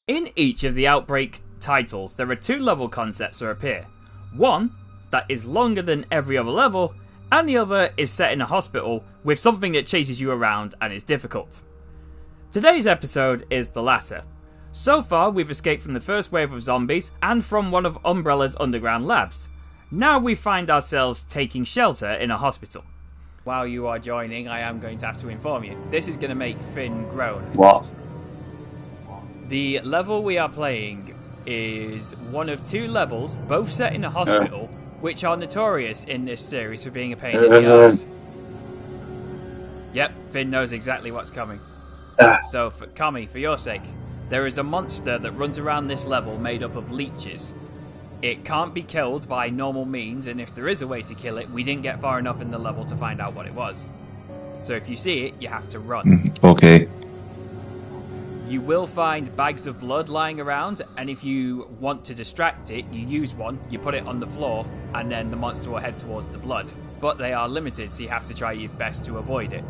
In each of the Outbreak titles, there are two level concepts that appear. One that is longer than every other level, and the other is set in a hospital with something that chases you around and is difficult. Today's episode is the latter. So far, we've escaped from the first wave of zombies and from one of Umbrella's underground labs. Now we find ourselves taking shelter in a hospital. While you are joining, I am going to have to inform you. This is going to make Finn groan. What? The level we are playing is one of two levels, both set in a hospital, which are notorious in this series for being a pain in the ass. Yep, Finn knows exactly what's coming. So, Kami, for your sake, there is a monster that runs around this level made up of leeches. It can't be killed by normal means, and if there is a way to kill it, we didn't get far enough in the level to find out what it was. So if you see it, you have to run. Okay. You will find bags of blood lying around, and if you want to distract it, you use one, you put it on the floor, and then the monster will head towards the blood. But they are limited, so you have to try your best to avoid it.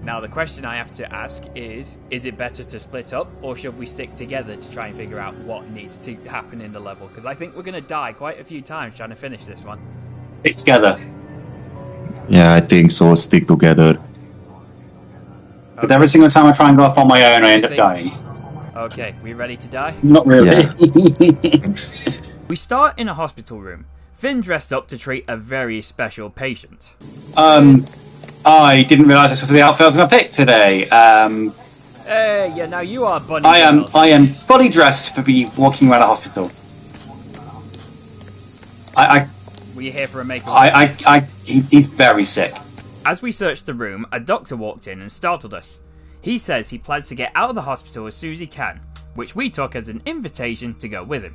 Now the question I have to ask is it better to split up, or should we stick together to try and figure out what needs to happen in the level? Because I think we're going to die quite a few times trying to finish this one. Stick together. Yeah, I think so. Stick together. But every single time I try and go off on my own, I end up dying. Okay, we ready to die? Not really. Yeah. We start in a hospital room. Finn dressed up to treat a very special patient. I didn't realise this was the outfit I was going to pick today. Hey, yeah, now you are Bunny. I am fully dressed to be walking around a hospital. Were you here for a makeover? He's very sick. As we searched the room, a doctor walked in and startled us. He says he plans to get out of the hospital as soon as he can, which we took as an invitation to go with him.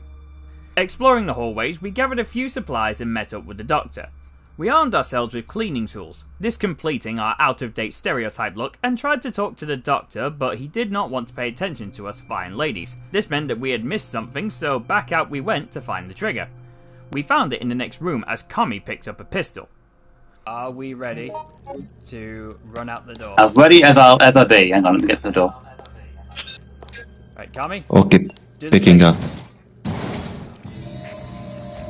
Exploring the hallways, we gathered a few supplies and met up with the doctor. We armed ourselves with cleaning tools, this completing our out-of-date stereotype look, and tried to talk to the doctor, but he did not want to pay attention to us fine ladies. This meant that we had missed something, so back out we went to find the trigger. We found it in the next room as Kami picked up a pistol. Are we ready to run out the door? As ready as I'll ever be. Hang on, let me get to the door. Right, Kami? Okay, picking up.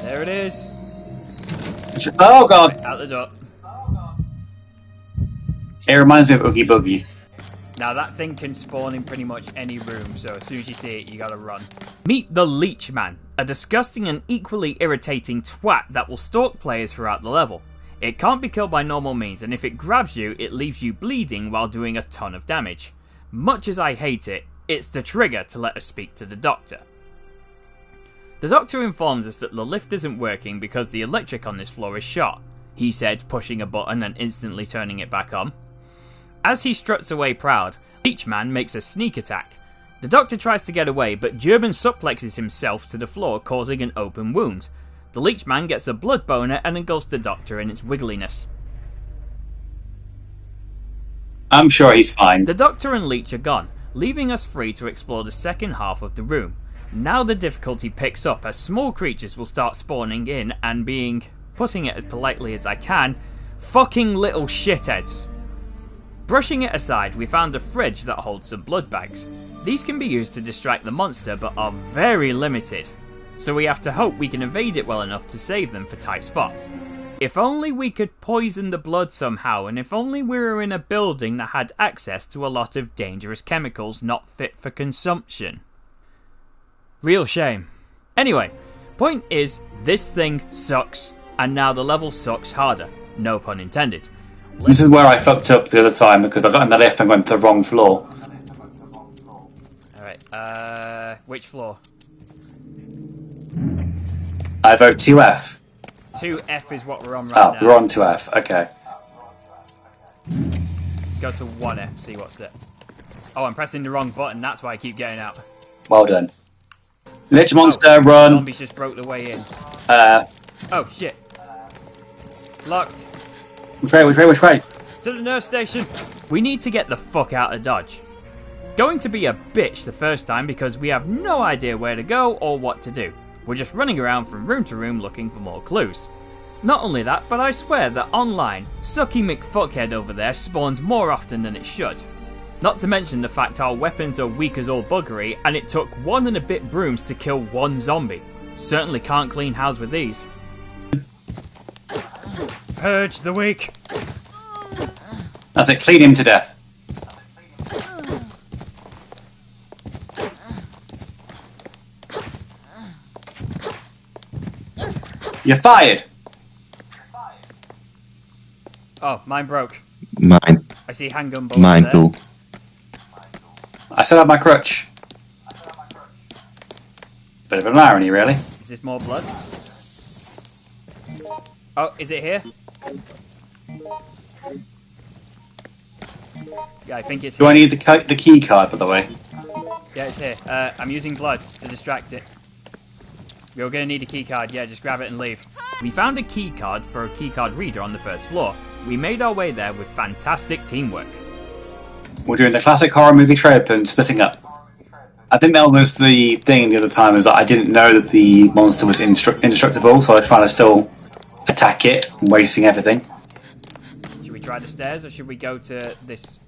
There it is. Oh god! Right, out the door. It reminds me of Oogie Boogie. Now that thing can spawn in pretty much any room, so as soon as you see it, you gotta run. Meet the Leech Man, a disgusting and equally irritating twat that will stalk players throughout the level. It can't be killed by normal means, and if it grabs you, it leaves you bleeding while doing a ton of damage. Much as I hate it, it's the trigger to let us speak to the doctor. The doctor informs us that the lift isn't working because the electric on this floor is shot, he said, pushing a button and instantly turning it back on. As he struts away proud, Leech Man makes a sneak attack. The doctor tries to get away, but German suplexes himself to the floor, causing an open wound. The Leech Man gets a blood boner and engulfs the doctor in its wiggliness. I'm sure he's fine. The doctor and Leech are gone, leaving us free to explore the second half of the room. Now the difficulty picks up as small creatures will start spawning in and being, putting it as politely as I can, fucking little shitheads. Brushing it aside, we found a fridge that holds some blood bags. These can be used to distract the monster but are very limited, so we have to hope we can evade it well enough to save them for tight spots. If only we could poison the blood somehow, and if only we were in a building that had access to a lot of dangerous chemicals not fit for consumption. Real shame. Anyway, point is, this thing sucks, and now the level sucks harder. No pun intended. This is where I fucked up the other time because I got in the lift and went to the wrong floor. Alright, which floor? I vote 2F. 2F is what we're on right now. Oh, we're on 2F, okay. Let's go to 1F, see what's there. Oh, I'm pressing the wrong button, that's why I keep getting out. Well done. Lich monster, run! Zombies just broke the way in. Oh shit. Locked. Which way? To the nurse station. We need to get the fuck out of Dodge. Going to be a bitch the first time because we have no idea where to go or what to do. We're just running around from room to room looking for more clues. Not only that, but I swear that online, Sucky McFuckhead over there spawns more often than it should. Not to mention the fact our weapons are weak as all buggery, and it took 1 and a bit brooms to kill 1 zombie. Certainly can't clean house with these. Purge the weak. That's it, clean him to death. You're fired. Oh, mine broke. Mine. I see handgun bullets Mine there. too. I still have my crutch. Bit of an irony, really. Is this more blood? Oh, is it here? Yeah, I think it's Do here. I need the key card, by the way? Yeah, it's here. I'm using blood to distract it. You're gonna need a key card. Yeah, just grab it and leave. We found a key card for a key card reader on the first floor. We made our way there with fantastic teamwork. We're doing the classic horror movie trope and splitting up. I think that was the thing the other time, is that I didn't know that the monster was indestructible, so I was trying to still attack it, wasting everything. Should we try the stairs, or should we go to this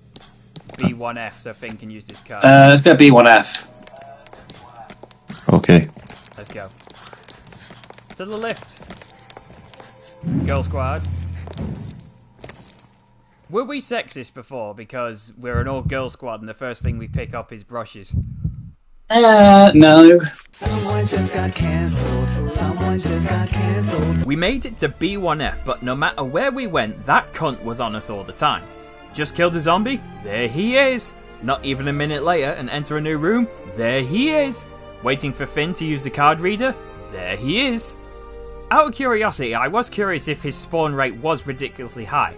B1F so Finn can use this card? Let's go B1F. Okay. Let's go. To the lift. Girl squad. Were we sexist before because we're an all-girl squad and the first thing we pick up is brushes? No. Someone just got cancelled. Someone just got cancelled. We made it to B1F, but no matter where we went, that cunt was on us all the time. Just killed a zombie? There he is. Not even a minute later and enter a new room? There he is. Waiting for Finn to use the card reader? There he is. Out of curiosity, I was curious if his spawn rate was ridiculously high.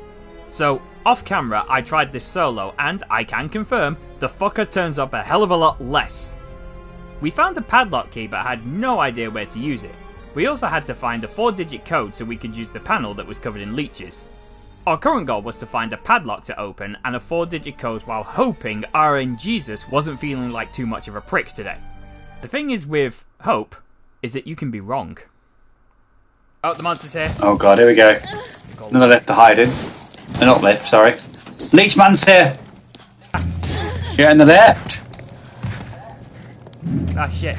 So, off camera, I tried this solo, and I can confirm, the fucker turns up a hell of a lot less. We found the padlock key but had no idea where to use it. We also had to find a 4-digit code so we could use the panel that was covered in leeches. Our current goal was to find a padlock to open and a 4-digit code while hoping RN Jesus wasn't feeling like too much of a prick today. The thing is with hope, is that you can be wrong. Oh, the monster's here. Oh god, here we go. Another lift to hide in. Not lift, sorry. Leechman's here! Get in the lift! Ah, shit.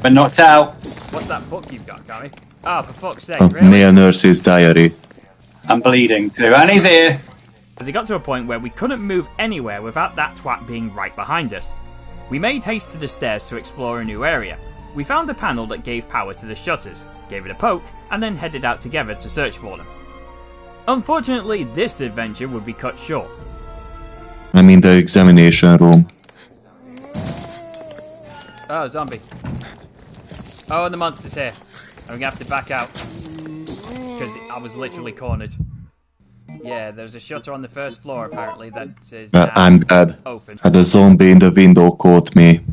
Been knocked out. What's that book you've got, Gary? Ah, for fuck's sake, A really? male nurse's diary. I'm bleeding too, and he's here! As it got to a point where we couldn't move anywhere without that twat being right behind us. We made haste to the stairs to explore a new area. We found a panel that gave power to the shutters, gave it a poke, and then headed out together to search for them. Unfortunately, this adventure would be cut short. I'm in the examination room. Oh, zombie. Oh, and the monster's here. I'm gonna have to back out. Because I was literally cornered. Yeah, there's a shutter on the first floor apparently that says I'm dead. open. And the zombie in the window caught me.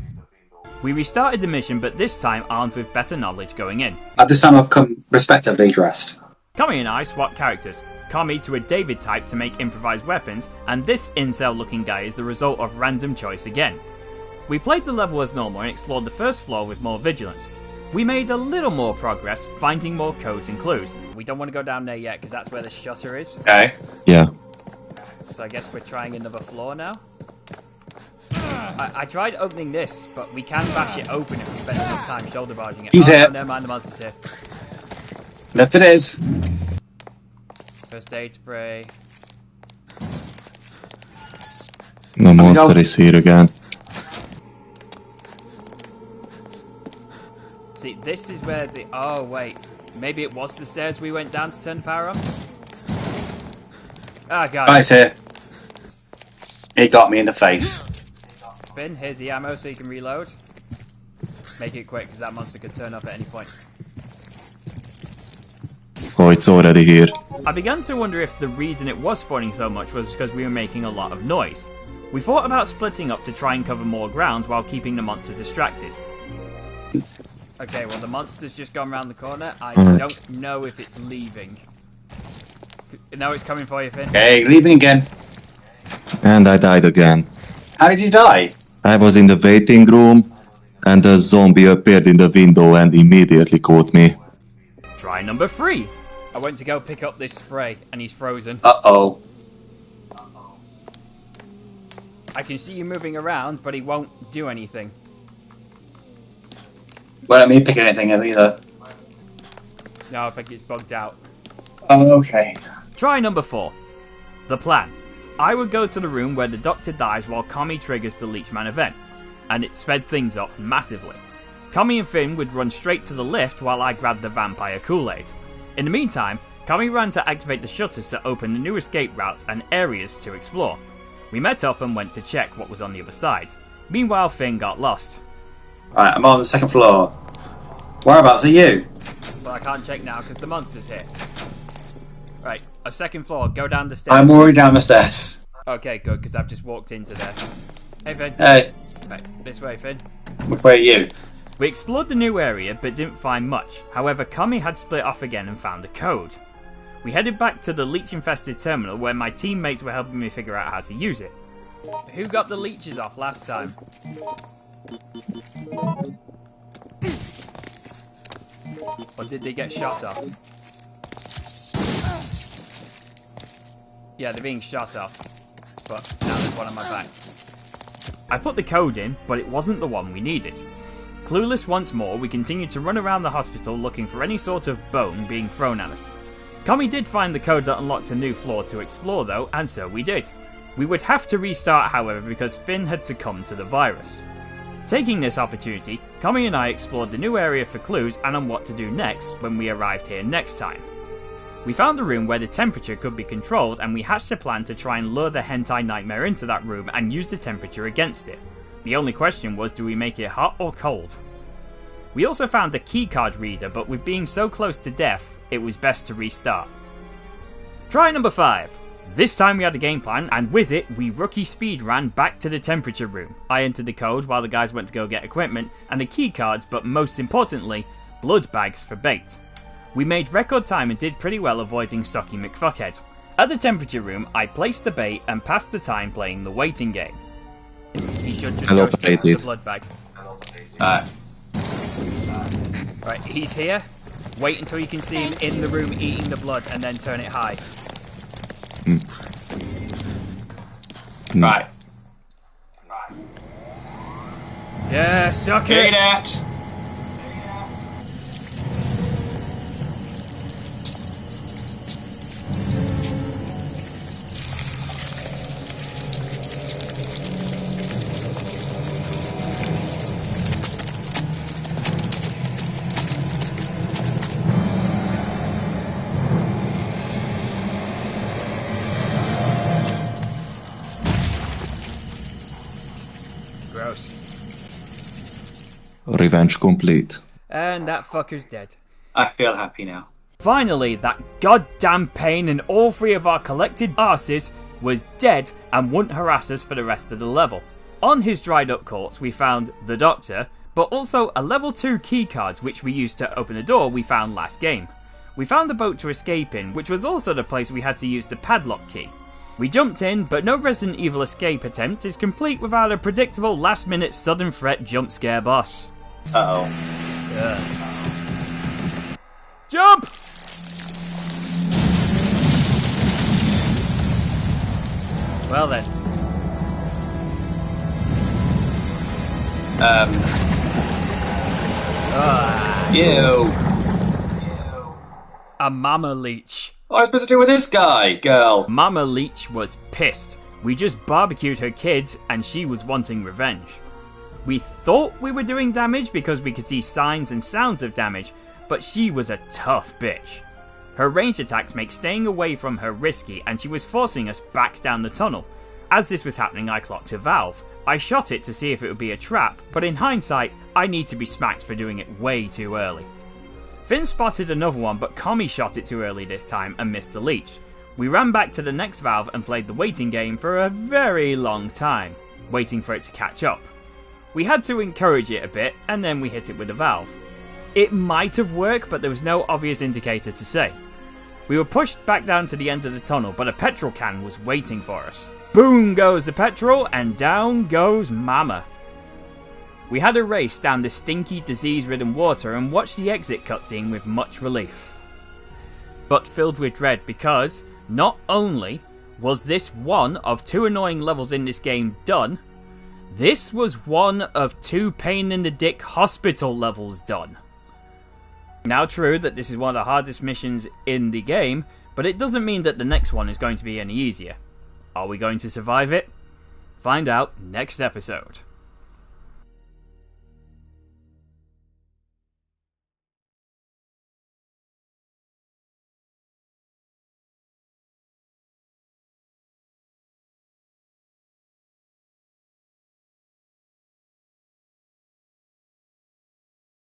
We restarted the mission, but this time armed with better knowledge going in. At this time I've come respectively dressed. Kami and I swapped characters. Kami to a David type to make improvised weapons, and this incel looking guy is the result of random choice again. We played the level as normal and explored the first floor with more vigilance. We made a little more progress, finding more codes and clues. We don't want to go down there yet because that's where the shutter is. Okay. Yeah. So I guess we're trying another floor now. I tried opening this, but we can bash it open if we spend enough time shoulder barging it. He's here. No, never mind, the monster's here. Left it is. First aid spray. The monster is here again. See, this is where the... Oh, wait. Maybe it was the stairs we went down to turn the power on? Ah, God. Guy's here. He got me in the face. Finn, here's the ammo so you can reload. Make it quick, because that monster could turn up at any point. Oh, it's already here. I began to wonder if the reason it was spawning so much was because we were making a lot of noise. We thought about splitting up to try and cover more ground while keeping the monster distracted. Okay, well the monster's just gone around the corner. I don't know if it's leaving. No, it's coming for you, Finn. Okay, leaving again. And I died again. How did you die? I was in the waiting room, and the zombie appeared in the window and immediately caught me. Try number 3. I went to go pick up this spray, and he's frozen. Uh-oh. I can see you moving around, but he won't do anything. Won't let me pick anything either. No, I think it's bugged out. Oh, okay. Try number 4. The plan. I would go to the room where the doctor dies while Kami triggers the Leechman event, and it sped things up massively. Kami and Finn would run straight to the lift while I grabbed the vampire Kool-Aid. In the meantime, Kami ran to activate the shutters to open the new escape routes and areas to explore. We met up and went to check what was on the other side. Meanwhile, Finn got lost. Right, I'm on the 2nd floor. Whereabouts are you? Well, I can't check now because the monster's here. Right, a 2nd floor, go down the stairs. I'm already down the stairs. Okay, good, because I've just walked into there. Hey, Finn. Hey, Right, this way, Finn. which way are you? We explored the new area but didn't find much. However, Kami had split off again and found a code. We headed back to the leech-infested terminal where my teammates were helping me figure out how to use it. Who got the leeches off last time? Or did they get shot off? Yeah, they're being shot off. But now there's one on my back. I put the code in, but it wasn't the one we needed. Clueless once more, we continued to run around the hospital looking for any sort of bone being thrown at us. Kami did find the code that unlocked a new floor to explore though, and so we did. We would have to restart however because Finn had succumbed to the virus. Taking this opportunity, Kami and I explored the new area for clues and on what to do next when we arrived here next time. We found a room where the temperature could be controlled and we hatched a plan to try and lure the hentai nightmare into that room and use the temperature against it. The only question was, do we make it hot or cold? We also found a keycard reader, but with being so close to death, it was best to restart. Try number 5. This time we had a game plan, and with it, we rookie speed ran back to the temperature room. I entered the code while the guys went to go get equipment, and the keycards, but most importantly, blood bags for bait. We made record time and did pretty well avoiding Stocky McFuckhead. At the temperature room, I placed the bait and passed the time playing the waiting game. He should just go straight to the blood bag. Right, he's here. Wait until you can see him in the room eating the blood and then turn it high. Right. Yeah, suck Get it! it! Gross. Revenge complete. And that fucker's dead. I feel happy now. Finally, that goddamn pain in all 3 of our collected arses was dead and wouldn't harass us for the rest of the level. On his dried up corpse we found the doctor, but also a level 2 keycard which we used to open the door we found last game. We found the boat to escape in, which was also the place we had to use the padlock key. We jumped in, but no Resident Evil escape attempt is complete without a predictable last minute sudden threat jump scare boss. Uh-oh. Jump! Well then. Ew. A mama leech. What am I supposed to do with this guy, girl? Mama Leech was pissed. We just barbecued her kids and she was wanting revenge. We thought we were doing damage because we could see signs and sounds of damage, but she was a tough bitch. Her ranged attacks make staying away from her risky and she was forcing us back down the tunnel. As this was happening, I clocked a valve. I shot it to see if it would be a trap, but in hindsight, I need to be smacked for doing it way too early. Finn spotted another one, but Kami shot it too early this time and missed the leech. We ran back to the next valve and played the waiting game for a very long time, waiting for it to catch up. We had to encourage it a bit, and then we hit it with a valve. It might have worked, but there was no obvious indicator to say. We were pushed back down to the end of the tunnel, but a petrol can was waiting for us. Boom goes the petrol, and down goes Mama. We had a race down the stinky, disease-ridden water and watched the exit cutscene with much relief. But filled with dread because, not only Was this one of 2 annoying levels in this game done? This was one of 2 pain in the dick hospital levels done. Now true that this is one of the hardest missions in the game, but it doesn't mean that the next one is going to be any easier. Are we going to survive it? Find out next episode.